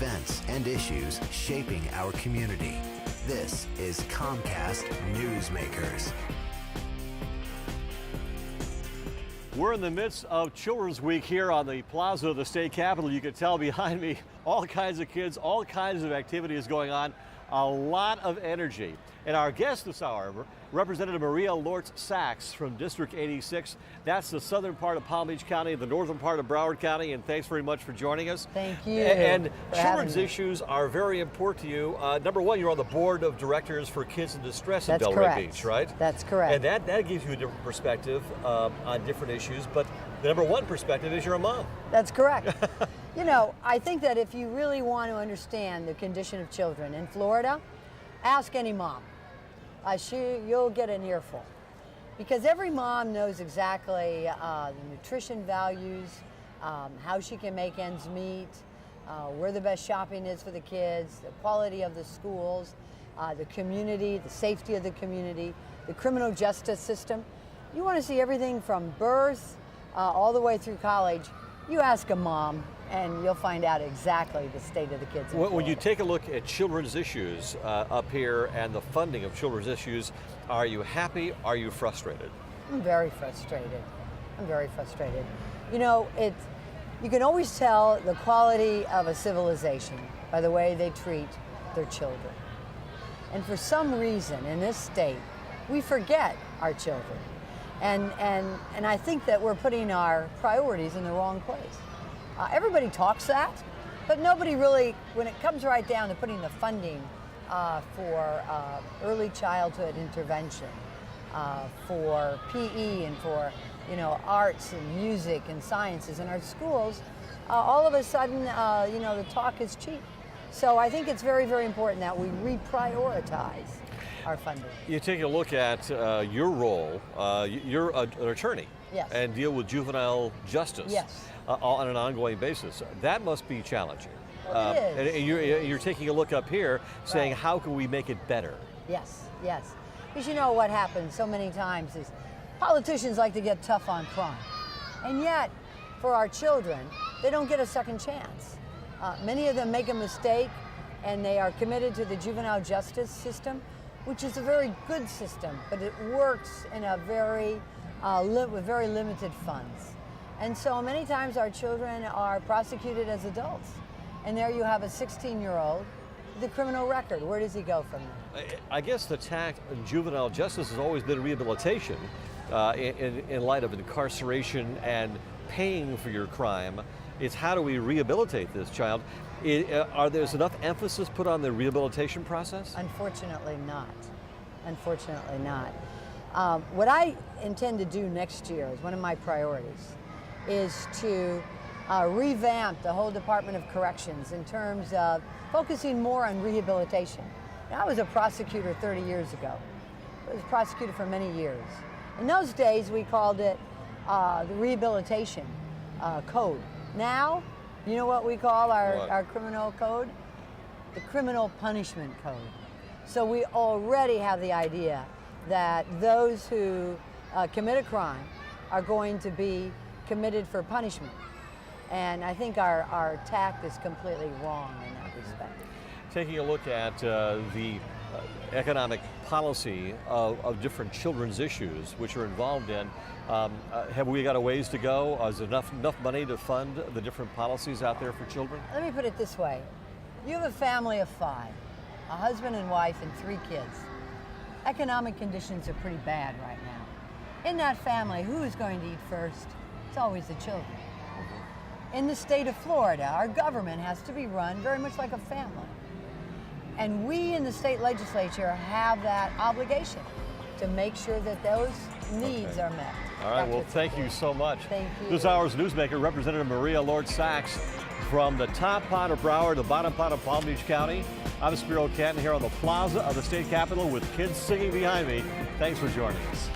events and issues shaping our community. This is Comcast Newsmakers. We're in the midst of Children's Week here on the plaza of the state capitol. You can tell behind me all kinds of kids, all kinds of activities going on, a lot of energy. And our guest this hour, Representative Maria Lorts Sachs from District 86. That's the southern part of Palm Beach County, the northern part of Broward County, and thanks very much for joining us. Thank you. And children's issues are very important to you. Number one, you're on the board of directors for Kids in Distress in Delray Beach, right? That's correct. And that gives you a different perspective on different issues, but the number one perspective is you're a mom. That's correct. You know, I think that if you really want to understand the condition of children in Florida, ask any mom. You'll get an earful. Because every mom knows exactly the nutrition values, how she can make ends meet, where the best shopping is for the kids, the quality of the schools, the community, the safety of the community, the criminal justice system. You want to see everything from birth all the way through college. You ask a mom, and you'll find out exactly the state of the kids in Florida. When you take a look at children's issues up here and the funding of children's issues, are you happy? Are you frustrated? I'm very frustrated. I'm very frustrated. You know, you can always tell the quality of a civilization by the way they treat their children. And for some reason in this state, we forget our children. And I think that we're putting our priorities in the wrong place. Everybody talks that, but nobody really, when it comes right down to putting the funding for early childhood intervention, for PE and for arts and music and sciences in our schools, all of a sudden the talk is cheap. So I think it's very, very important that we reprioritize our funding. You take a look at your role. You're an attorney. Yes. And deal with juvenile justice. Yes. On an ongoing basis. That must be challenging. Well, it is. And you're taking a look up here saying, Right. how can we make it better? Yes, yes. Because you know what happens so many times is politicians like to get tough on crime. And yet, for our children, they don't get a second chance. Many of them make a mistake and they are committed to the juvenile justice system, which is a very good system, but it works in a with very limited funds. And so many times our children are prosecuted as adults. And there you have a 16-year-old with a criminal record. Where does he go from there? I guess the tack in juvenile justice has always been rehabilitation in light of incarceration and paying for your crime. It's how do we rehabilitate this child? There's enough emphasis put on the rehabilitation process? Unfortunately not. Unfortunately not. What I intend to do next year is one of my priorities is to revamp the whole Department of Corrections in terms of focusing more on rehabilitation. Now, I was a prosecutor 30 years ago. I was a prosecutor for many years. In those days, we called it the rehabilitation code. Now, you know what we call our criminal code? The criminal punishment code. So we already have the idea that those who commit a crime are going to be committed for punishment. And I think our tact is completely wrong in that respect. Taking a look at the economic policy of different children's issues which are involved in, have we got a ways to go? Is there enough money to fund the different policies out there for children? Let me put it this way. You have a family of 5, a husband and wife and 3 kids. Economic conditions are pretty bad right now. In that family, who is going to eat first? It's always the children. In the state of Florida, our government has to be run very much like a family. And we in the state legislature have that obligation to make sure that those needs are met. All right, well, thank you so much. Thank you. This hour's newsmaker, Representative Maria Lorts Sachs, from the top part of Broward, the bottom part of Palm Beach County. I'm Spiro Canton here on the plaza of the state capitol with kids singing behind me. Thanks for joining us.